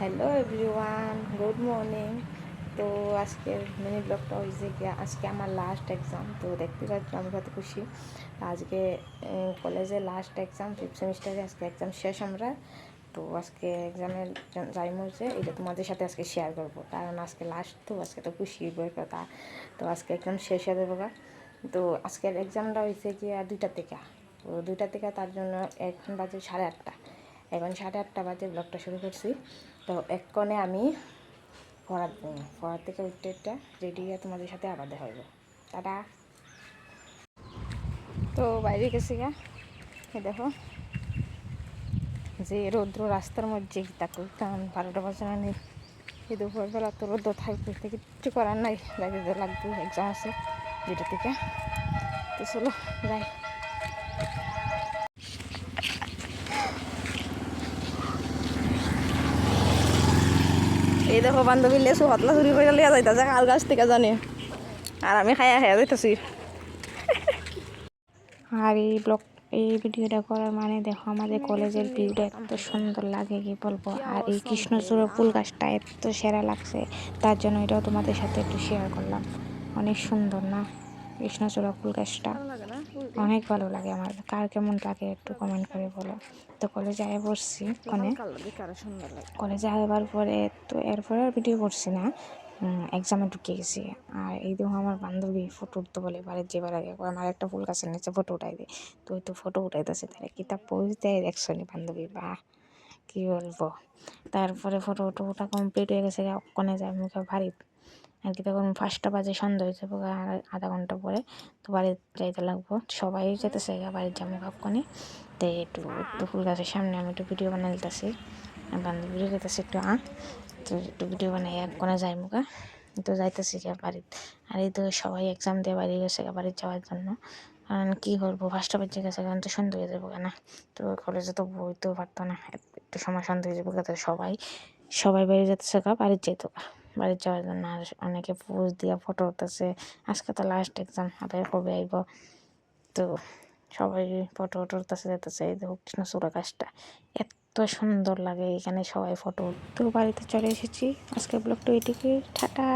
Hello everyone, good morning. তো আজকের mini ব্লগটা হয়েছে কি, আজকে আমার লাস্ট এক্সাম। তো দেখতে পাচ্ছি আমি কত খুশি। আজকে কলেজে লাস্ট এক্সাম, 5th সেমিস্টারে আজকে এক্সাম শেষ আমরা। তো আজকে এক্সামের যাই মরছে এটা তোমাদের সাথে আজকে শেয়ার করবো, কারণ আজকে লাস্ট, তো আজকে তো খুশি বই কথা। তো আজকে এক্সাম শেষ হয়ে যাবো। তো আজকের এক্সামটা হয়েছে কি 2টা থেকে। তো 2টা থেকে তার জন্য এখন বাজে 8:30। এখন 8:30 বাজে ব্লগটা শুরু করছি। তো এক্ষণে আমি পড়ার থেকে উঠতে রেডি হয়ে তোমাদের সাথে আবার দেখা হইব। টাটা। তো বাইরে গেছি গা, দেখো যে রৌদ্র রাস্তার মধ্যে তা করতাম 12টা বাজে না নেই। এই দুপুরবেলা তো রৌদ্র থাকবে, কিচ্ছু করার নাই, যাইতে লাগবে, এক্সাম আছে 2টা থেকে। তো চলো যাই। এই দেখো বান্ধবী লেসু হতলা চুরি করে লিয়া যাইতেছে কাল গাছ থেকে জানে, আর আমি খাইয়া যাইতেছি। আর এই ভিডিওটা করার মানে দেখো আমাদের কলেজের ভিউটা এত সুন্দর লাগে কি বলবো। আর এই কৃষ্ণচূড়া ফুল গাছটা এত সেরা লাগছে, তার জন্য এটাও তোমাদের সাথে একটু শেয়ার করলাম। অনেক সুন্দর না কৃষ্ণচূড়া ফুল গাছটা? অনেক ভালো লাগে আমার। কার কেমন লাগে একটু কমেন্ট করে বলো। তো কলেজে আয় পড়ছি, কলেজে আবার পরে তো এরপরে আর ভিডিও করছি না, এক্সামে ঢুকে গেছি। আর এই দেখো আমার বান্ধবী ফটো উঠতে বলে বাড়ির যাবার আগে আমার একটা ফুল গাছের নিচে ফটো উঠাই দেয়। তো ওই তো ফটো উঠাইতেছে, তাহলে কিতাব পোজ দেয় দেখছো নি বান্ধবী, বা কী বলবো। তারপরে ফটো ওটা কমপ্লিট হয়ে গেছে, ওখানে যায় মুখে ভারী আর কি। তখন 5টা বাজে, সন্ধ্যা হয়ে যাবো আর আধা ঘন্টা পরে তো বাড়ি যাইতে লাগবো। সবাই যেতেছে বাড়ির যাবো কাপকনে। তো একটু ফুল গাছের সামনে আমি একটু ভিডিও বানাই দিতেছি, বান্ধবীর যেতেছে একটু তো একটু ভিডিও বানাই এক কোণে যাই মুখা। তো যাইতেছি গিয়ে বাড়ির। আর এই তো সবাই এক্সাম দিয়ে বাড়ি গেছে বাড়ির যাওয়ার জন্য। কারণ কী করবো, 5টা বেজে গেছে, কারণ তো সন্ধ্যা হয়ে যাবো না। তো কলেজে তো বইতেও পারতো না, একটু সময় সন্ধ্যা হয়ে যাবো। তো সবাই বেরিয়ে যেতেছে বাড়ির যেত বাড়ির যাওয়ার জন্য। আর অনেকে পোজ দিয়ে ফটো উঠতেছে, আজকে তো লাস্ট এক্সাম, আবার কবে আইব। তো সবাই ফটো উঠতেছে যেতেছে। এই দেখো কৃষ্ণচূড়া গাছটা এত সুন্দর লাগে, এখানে সবাই ফটো। তো বাড়িতে চলে এসেছি, আজকের ব্লগটা এটিকে, টাটা।